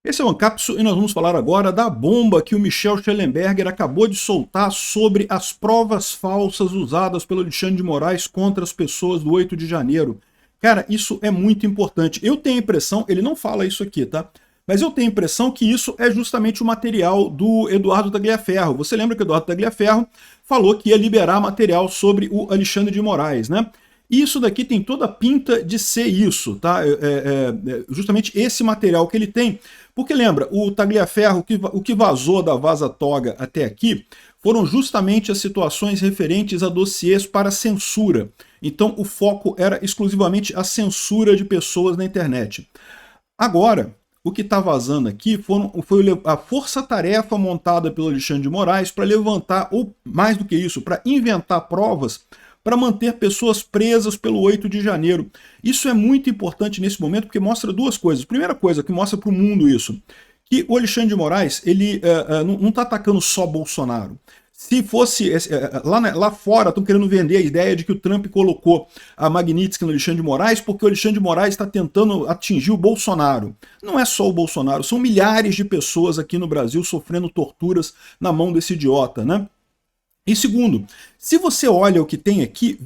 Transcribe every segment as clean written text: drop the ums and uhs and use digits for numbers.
Esse é o Ancapsu e nós vamos falar agora da bomba que o Michel Schellenberger acabou de soltar sobre as provas falsas usadas pelo Alexandre de Moraes contra as pessoas do 8 de janeiro. Cara, isso é muito importante. Eu tenho a impressão, ele não fala isso aqui, tá? Mas eu tenho a impressão que isso é justamente o material do Eduardo Tagliaferro. Você lembra que o Eduardo Tagliaferro falou que ia liberar material sobre o Alexandre de Moraes, né? E isso daqui tem toda a pinta de ser isso, tá? Justamente esse material que ele tem. Porque lembra, o Tagliaferro, o que vazou da Vaza Toga até aqui, foram justamente as situações referentes a dossiês para censura. Então o foco era exclusivamente a censura de pessoas na internet. Agora, o que está vazando aqui foi a força-tarefa montada pelo Alexandre de Moraes para levantar, ou mais do que isso, para inventar provas para manter pessoas presas pelo 8 de janeiro. Isso é muito importante nesse momento porque mostra duas coisas. Primeira coisa que mostra para o mundo isso, que o Alexandre de Moraes ele não está atacando só Bolsonaro. Se fosse, lá fora estão querendo vender a ideia de que o Trump colocou a Magnitsky no Alexandre de Moraes porque o Alexandre de Moraes está tentando atingir o Bolsonaro. Não é só o Bolsonaro, são milhares de pessoas aqui no Brasil sofrendo torturas na mão desse idiota, né? E segundo, se você olha o que tem aqui,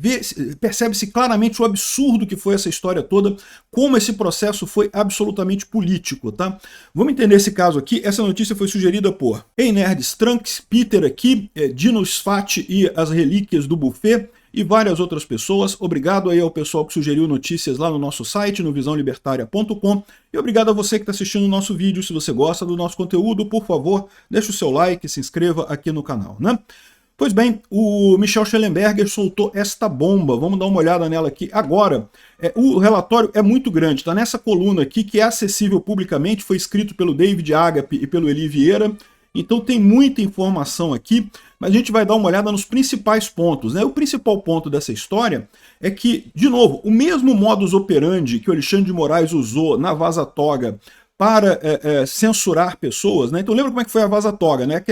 percebe-se claramente o absurdo que foi essa história toda, como esse processo foi absolutamente político, tá? Vamos entender esse caso aqui. Essa notícia foi sugerida por Ei Nerds Trunks, Peter aqui, Dino Sfati e as Relíquias do Buffet, e várias outras pessoas. Obrigado aí ao pessoal que sugeriu notícias lá no nosso site, no visãolibertaria.com, e obrigado a você que está assistindo o nosso vídeo. Se você gosta do nosso conteúdo, por favor, deixe o seu like e se inscreva aqui no canal, né? Pois bem, o Michel Schellenberger soltou esta bomba, vamos dar uma olhada nela aqui agora. O relatório é muito grande, está nessa coluna aqui que é acessível publicamente, foi escrito pelo David Agape e pelo Eli Vieira, então tem muita informação aqui, mas a gente vai dar uma olhada nos principais pontos, né? O principal ponto dessa história é que, de novo, o mesmo modus operandi que o Alexandre de Moraes usou na Vaza Toga para censurar pessoas, né? Então lembra como é que foi a Vaza Toga, né?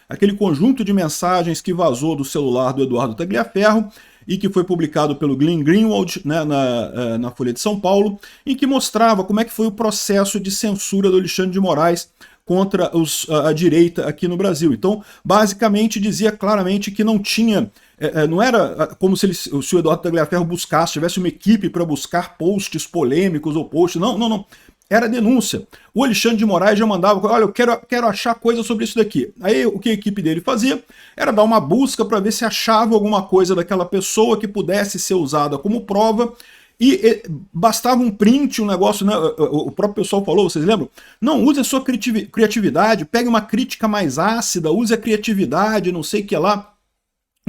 Aquele conjunto de mensagens que vazou do celular do Eduardo Tagliaferro e que foi publicado pelo Glenn Greenwald, né, na Folha de São Paulo, em que mostrava como é que foi o processo de censura do Alexandre de Moraes contra a direita aqui no Brasil. Então, basicamente, dizia claramente que não tinha... não era como se o Eduardo Tagliaferro tivesse uma equipe para buscar posts polêmicos ou posts... Não. Era denúncia. O Alexandre de Moraes já mandava, olha, eu quero achar coisa sobre isso daqui. Aí o que a equipe dele fazia era dar uma busca para ver se achava alguma coisa daquela pessoa que pudesse ser usada como prova, e bastava um print, um negócio, né? O próprio pessoal falou, vocês lembram? Não, use a sua criatividade, pegue uma crítica mais ácida, use a criatividade, não sei o que lá.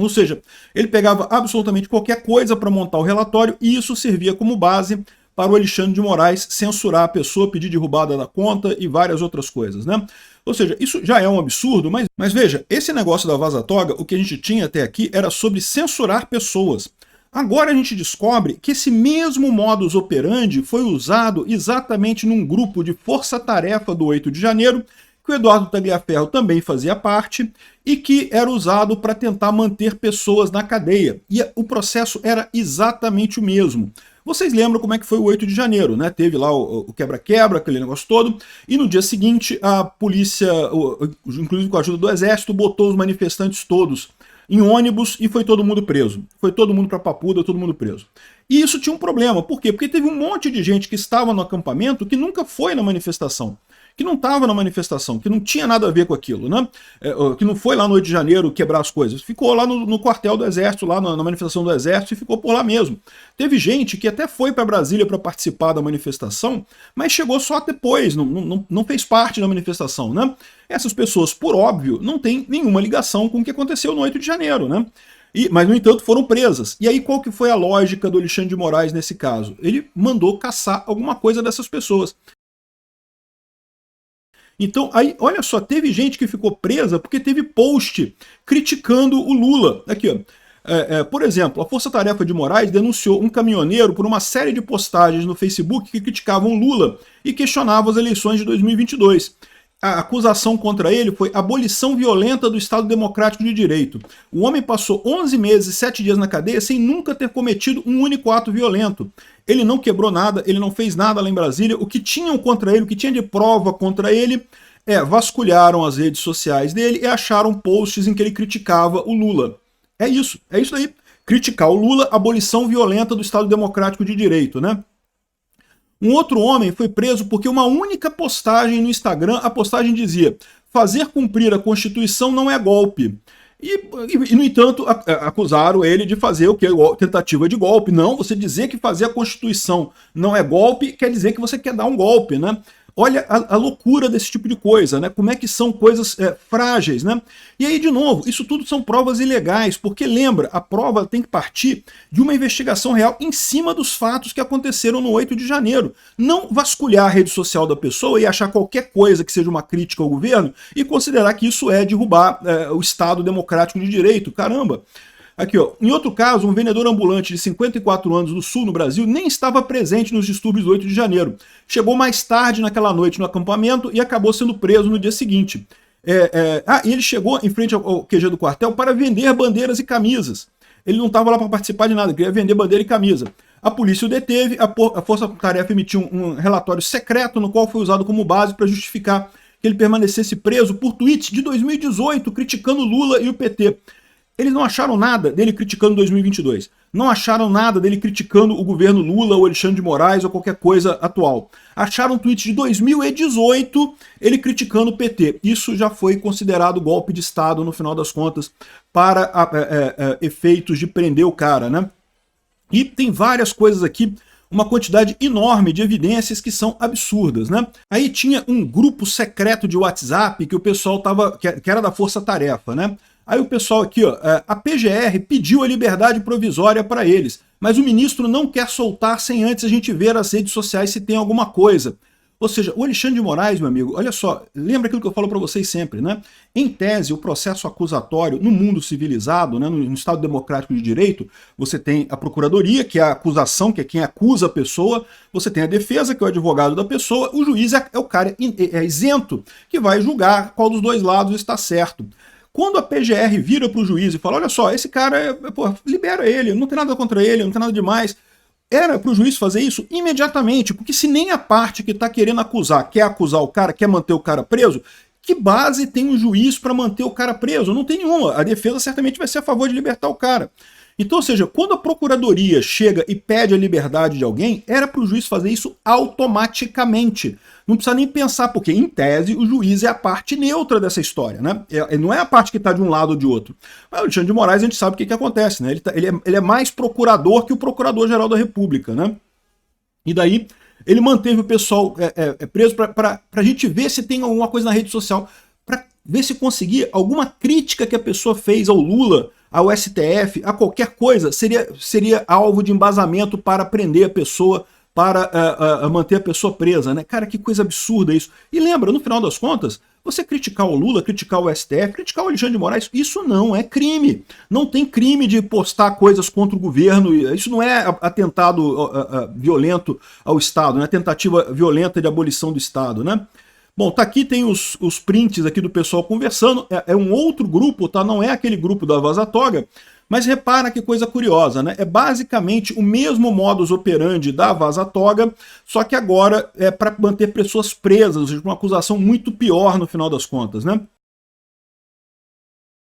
Ou seja, ele pegava absolutamente qualquer coisa para montar o relatório e isso servia como base para o Alexandre de Moraes censurar a pessoa, pedir derrubada da conta e várias outras coisas, né? Ou seja, isso já é um absurdo, mas veja, esse negócio da Vaza Toga, o que a gente tinha até aqui era sobre censurar pessoas. Agora a gente descobre que esse mesmo modus operandi foi usado exatamente num grupo de força-tarefa do 8 de janeiro, que o Eduardo Tagliaferro também fazia parte, e que era usado para tentar manter pessoas na cadeia. E o processo era exatamente o mesmo. Vocês lembram como é que foi o 8 de janeiro, né? Teve lá o quebra-quebra, aquele negócio todo, e no dia seguinte a polícia, inclusive com a ajuda do exército, botou os manifestantes todos em ônibus e foi todo mundo preso. Foi todo mundo para Papuda, todo mundo preso. E isso tinha um problema, por quê? Porque teve um monte de gente que estava no acampamento que nunca foi na manifestação, que não estava na manifestação, que não tinha nada a ver com aquilo, né? Que não foi lá no 8 de janeiro quebrar as coisas, ficou lá no quartel do Exército, lá na manifestação do Exército e ficou por lá mesmo. Teve gente que até foi para Brasília para participar da manifestação, mas chegou só depois, não fez parte da manifestação, né? Essas pessoas, por óbvio, não têm nenhuma ligação com o que aconteceu no 8 de janeiro, né? Mas, no entanto, foram presas. E aí, qual que foi a lógica do Alexandre de Moraes nesse caso? Ele mandou caçar alguma coisa dessas pessoas. Então, aí, olha só, teve gente que ficou presa porque teve post criticando o Lula. Aqui, ó. Por exemplo, a Força Tarefa de Moraes denunciou um caminhoneiro por uma série de postagens no Facebook que criticavam Lula e questionavam as eleições de 2022. A acusação contra ele foi abolição violenta do Estado Democrático de Direito. O homem passou 11 meses e 7 dias na cadeia sem nunca ter cometido um único ato violento. Ele não quebrou nada, ele não fez nada lá em Brasília. O que tinham contra ele, o que tinha de prova contra ele, vasculharam as redes sociais dele e acharam posts em que ele criticava o Lula. É isso aí. Criticar o Lula, abolição violenta do Estado Democrático de Direito, né? Um outro homem foi preso porque uma única postagem no Instagram, a postagem dizia: fazer cumprir a Constituição não é golpe. E no entanto, acusaram ele de fazer o que? Tentativa de golpe. Não, você dizer que fazer a Constituição não é golpe quer dizer que você quer dar um golpe, né? Olha a loucura desse tipo de coisa, né? Como é que são coisas frágeis, né? E aí, de novo, isso tudo são provas ilegais, porque lembra, a prova tem que partir de uma investigação real em cima dos fatos que aconteceram no 8 de janeiro. Não vasculhar a rede social da pessoa e achar qualquer coisa que seja uma crítica ao governo e considerar que isso é derrubar o Estado Democrático de Direito. Caramba! Aqui, ó. Em outro caso, um vendedor ambulante de 54 anos do Sul, no Brasil, nem estava presente nos distúrbios do 8 de janeiro. Chegou mais tarde naquela noite no acampamento e acabou sendo preso no dia seguinte. E ele chegou em frente ao QG do quartel para vender bandeiras e camisas. Ele não estava lá para participar de nada, ele queria vender bandeira e camisa. A polícia o deteve, a Força-Tarefa emitiu um relatório secreto no qual foi usado como base para justificar que ele permanecesse preso por tweet de 2018 criticando Lula e o PT. Eles não acharam nada dele criticando 2022. Não acharam nada dele criticando o governo Lula ou Alexandre de Moraes ou qualquer coisa atual. Acharam um tweet de 2018 ele criticando o PT. Isso já foi considerado golpe de Estado, no final das contas, para efeitos de prender o cara, né? E tem várias coisas aqui, uma quantidade enorme de evidências que são absurdas, né? Aí tinha um grupo secreto de WhatsApp que o pessoal que era da Força Tarefa, né? Aí o pessoal aqui, ó, a PGR pediu a liberdade provisória para eles, mas o ministro não quer soltar sem antes a gente ver as redes sociais se tem alguma coisa. Ou seja, o Alexandre de Moraes, meu amigo, olha só, lembra aquilo que eu falo para vocês sempre, né? Em tese, o processo acusatório no mundo civilizado, né, no Estado Democrático de Direito, você tem a procuradoria, que é a acusação, que é quem acusa a pessoa, você tem a defesa, que é o advogado da pessoa, o juiz é o cara isento, que vai julgar qual dos dois lados está certo. Quando a PGR vira para o juiz e fala, olha só, esse cara, libera ele, não tem nada contra ele, não tem nada demais, era para o juiz fazer isso imediatamente, porque se nem a parte que está querendo acusar quer acusar o cara, quer manter o cara preso, que base tem o juiz para manter o cara preso? Não tem nenhuma. A defesa certamente vai ser a favor de libertar o cara. Então, ou seja, quando a procuradoria chega e pede a liberdade de alguém, era para o juiz fazer isso automaticamente. Não precisa nem pensar, porque, em tese, o juiz é a parte neutra dessa história, né? Não é a parte que está de um lado ou de outro. Mas o Alexandre de Moraes, a gente sabe o que acontece, né? Ele é mais procurador que o Procurador-Geral da República, né? E daí, ele manteve o pessoal preso para a gente ver se tem alguma coisa na rede social, para ver se conseguia alguma crítica que a pessoa fez ao Lula, ao STF, a qualquer coisa, seria alvo de embasamento para prender a pessoa, para manter a pessoa presa, né? Cara, que coisa absurda isso. E lembra, no final das contas, você criticar o Lula, criticar o STF, criticar o Alexandre de Moraes, isso não é crime. Não tem crime de postar coisas contra o governo, isso não é atentado violento ao Estado, não é tentativa violenta de abolição do Estado, né? Bom, tá aqui, tem os prints aqui do pessoal conversando, é um outro grupo, tá? Não é aquele grupo da Vaza Toga, mas repara que coisa curiosa, né? É basicamente o mesmo modus operandi da Vaza Toga, só que agora é para manter pessoas presas, ou seja, uma acusação muito pior no final das contas, né?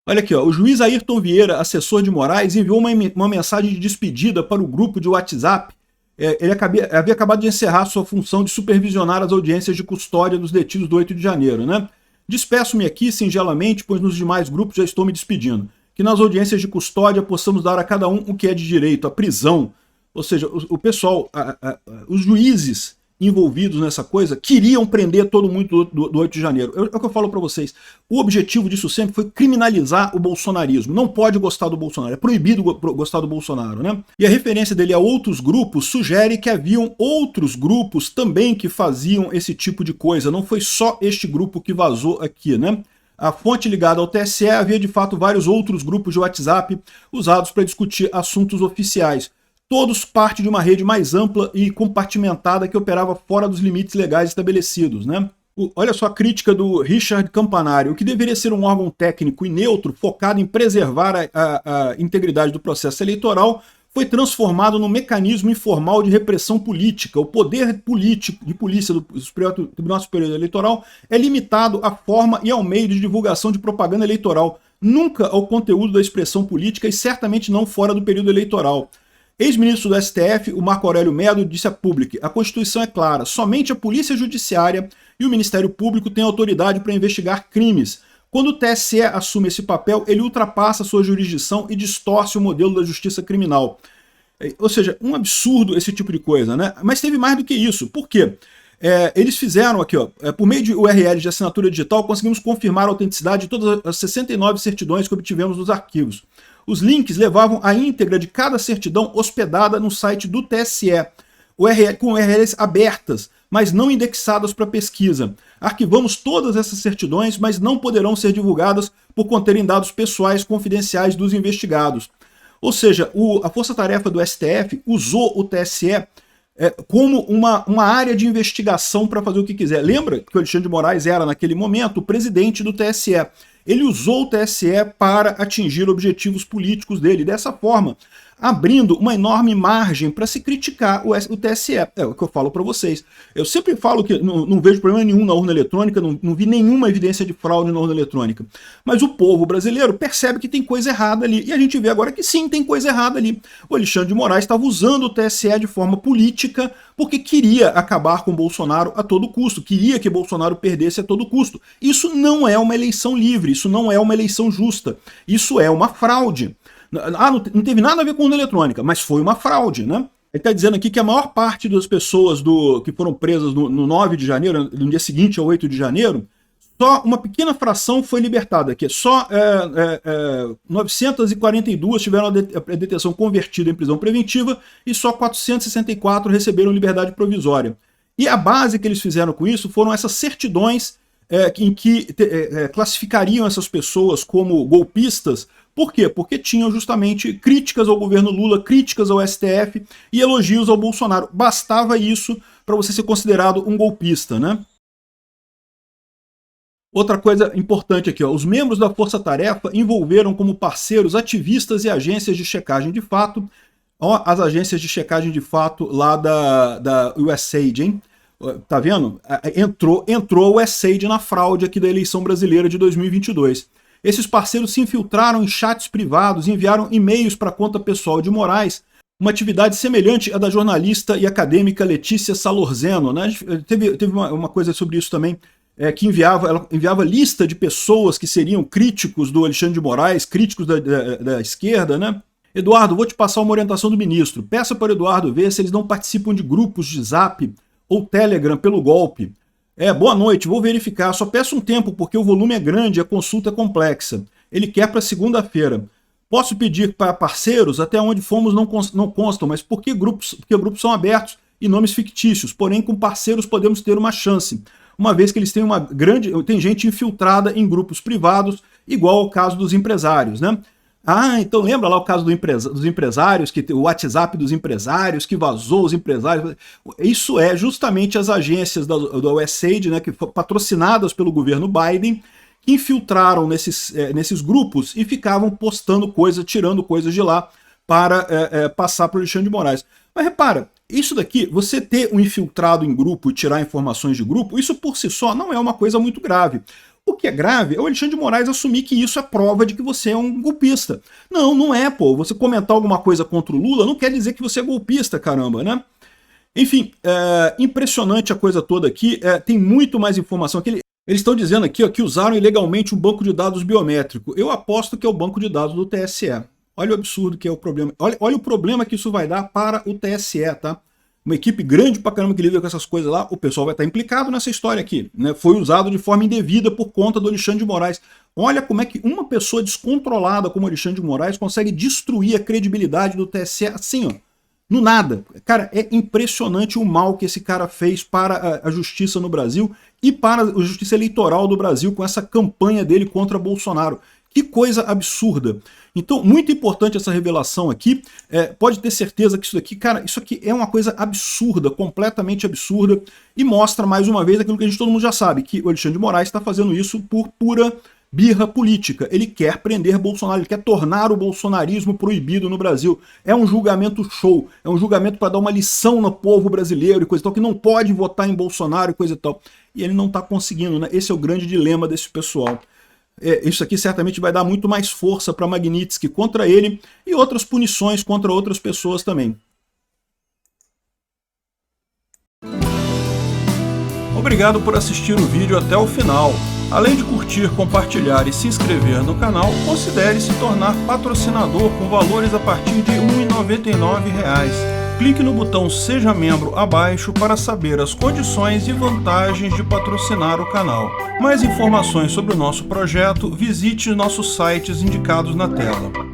Olha aqui, ó, o juiz Ayrton Vieira, assessor de Moraes, enviou uma mensagem de despedida para o grupo de WhatsApp. Ele havia acabado de encerrar sua função de supervisionar as audiências de custódia dos detidos do 8 de janeiro, né? Despeço-me aqui singelamente, pois nos demais grupos já estou me despedindo. Que nas audiências de custódia possamos dar a cada um o que é de direito, a prisão. Ou seja, o pessoal, os juízes envolvidos nessa coisa queriam prender todo mundo do 8 de janeiro. É o que eu falo para vocês. O objetivo disso sempre foi criminalizar o bolsonarismo. Não pode gostar do Bolsonaro. É proibido gostar do Bolsonaro, né? E a referência dele a outros grupos sugere que haviam outros grupos também que faziam esse tipo de coisa. Não foi só este grupo que vazou aqui, né? A fonte ligada ao TSE havia de fato vários outros grupos de WhatsApp usados para discutir assuntos oficiais. Todos parte de uma rede mais ampla e compartimentada que operava fora dos limites legais estabelecidos, né? Olha só a crítica do Richard Campanari. O que deveria ser um órgão técnico e neutro, focado em preservar a integridade do processo eleitoral, foi transformado num mecanismo informal de repressão política. O poder político de polícia do Tribunal Superior Eleitoral é limitado à forma e ao meio de divulgação de propaganda eleitoral, nunca ao conteúdo da expressão política e certamente não fora do período eleitoral. Ex-ministro do STF, o Marco Aurélio Mello, disse à Public: a Constituição é clara, somente a Polícia Judiciária e o Ministério Público têm autoridade para investigar crimes. Quando o TSE assume esse papel, ele ultrapassa sua jurisdição e distorce o modelo da justiça criminal. Ou seja, um absurdo esse tipo de coisa, né? Mas teve mais do que isso. Por quê? Eles fizeram aqui, ó, por meio de URL de assinatura digital, conseguimos confirmar a autenticidade de todas as 69 certidões que obtivemos nos arquivos. Os links levavam a íntegra de cada certidão hospedada no site do TSE, com URLs abertas, mas não indexadas para pesquisa. Arquivamos todas essas certidões, mas não poderão ser divulgadas por conterem dados pessoais confidenciais dos investigados. Ou seja, a força-tarefa do STF usou o TSE como uma área de investigação para fazer o que quiser. Lembra que o Alexandre de Moraes era, naquele momento, o presidente do TSE. Ele usou o TSE para atingir objetivos políticos dele. Dessa forma, abrindo uma enorme margem para se criticar o TSE. É o que eu falo para vocês. Eu sempre falo que não vejo problema nenhum na urna eletrônica, não vi nenhuma evidência de fraude na urna eletrônica. Mas o povo brasileiro percebe que tem coisa errada ali. E a gente vê agora que sim, tem coisa errada ali. O Alexandre de Moraes estava usando o TSE de forma política porque queria acabar com Bolsonaro a todo custo, queria que Bolsonaro perdesse a todo custo. Isso não é uma eleição livre, isso não é uma eleição justa, isso é uma fraude. Não teve nada a ver com urna eletrônica, mas foi uma fraude, né? Ele está dizendo aqui que a maior parte das pessoas que foram presas no 9 de janeiro, no dia seguinte ao 8 de janeiro, só uma pequena fração foi libertada, que só 942 tiveram a detenção convertida em prisão preventiva e só 464 receberam liberdade provisória. E a base que eles fizeram com isso foram essas certidões em que classificariam essas pessoas como golpistas. Por quê? Porque tinham justamente críticas ao governo Lula, críticas ao STF e elogios ao Bolsonaro. Bastava isso para você ser considerado um golpista, né? Outra coisa importante aqui, ó, os membros da Força Tarefa envolveram como parceiros ativistas e agências de checagem de fato. Ó, as agências de checagem de fato lá da USAID, hein? Tá vendo? Entrou o USAID na fraude aqui da eleição brasileira de 2022. Esses parceiros se infiltraram em chats privados e enviaram e-mails para a conta pessoal de Moraes, uma atividade semelhante à da jornalista e acadêmica Letícia Salorzeno, né? Teve uma coisa sobre isso também, que ela enviava lista de pessoas que seriam críticos do Alexandre de Moraes, críticos da esquerda, né? Eduardo, vou te passar uma orientação do ministro. Peça para o Eduardo ver se eles não participam de grupos de Zap ou Telegram pelo golpe. Boa noite, vou verificar, só peço um tempo porque o volume é grande e a consulta é complexa. Ele quer para segunda-feira. Posso pedir para parceiros, até onde fomos não constam, mas porque grupos são abertos e nomes fictícios, porém com parceiros podemos ter uma chance, uma vez que eles têm tem gente infiltrada em grupos privados, igual ao caso dos empresários, né? Então lembra lá o caso dos empresários, o WhatsApp dos empresários, que vazou os empresários. Isso é justamente as agências da USAID, né, que foram patrocinadas pelo governo Biden, que infiltraram nesses grupos e ficavam postando coisas, tirando coisas de lá para passar para o Alexandre de Moraes. Mas repara, isso daqui, você ter um infiltrado em grupo e tirar informações de grupo, isso por si só não é uma coisa muito grave. O que é grave é o Alexandre de Moraes assumir que isso é prova de que você é um golpista. Não é, pô. Você comentar alguma coisa contra o Lula não quer dizer que você é golpista, caramba, né? Enfim, impressionante a coisa toda aqui. Tem muito mais informação aqui. Eles estão dizendo aqui, ó, que usaram ilegalmente um banco de dados biométrico. Eu aposto que é o banco de dados do TSE. Olha o absurdo que é o problema. Olha o problema que isso vai dar para o TSE, tá? Uma equipe grande pra caramba que lida com essas coisas lá, o pessoal vai estar implicado nessa história aqui, né? Foi usado de forma indevida por conta do Alexandre de Moraes. Olha como é que uma pessoa descontrolada como Alexandre de Moraes consegue destruir a credibilidade do TSE assim, ó, no nada. Cara, é impressionante o mal que esse cara fez para a justiça no Brasil e para a justiça eleitoral do Brasil com essa campanha dele contra Bolsonaro. Que coisa absurda. Então, muito importante essa revelação aqui. Pode ter certeza que isso daqui, cara, isso aqui é uma coisa absurda, completamente absurda, e mostra mais uma vez aquilo que todo mundo já sabe, que o Alexandre de Moraes está fazendo isso por pura birra política. Ele quer prender Bolsonaro, ele quer tornar o bolsonarismo proibido no Brasil. É um julgamento show, é um julgamento para dar uma lição no povo brasileiro e coisa e tal, que não pode votar em Bolsonaro e coisa e tal. E ele não está conseguindo, né? Esse é o grande dilema desse pessoal. Isso aqui certamente vai dar muito mais força para Magnitsky contra ele e outras punições contra outras pessoas também. Obrigado por assistir o vídeo até o final. Além de curtir, compartilhar e se inscrever no canal, considere se tornar patrocinador com valores a partir de R$ 1,99. Clique no botão Seja Membro abaixo para saber as condições e vantagens de patrocinar o canal. Mais informações sobre o nosso projeto, visite nossos sites indicados na tela.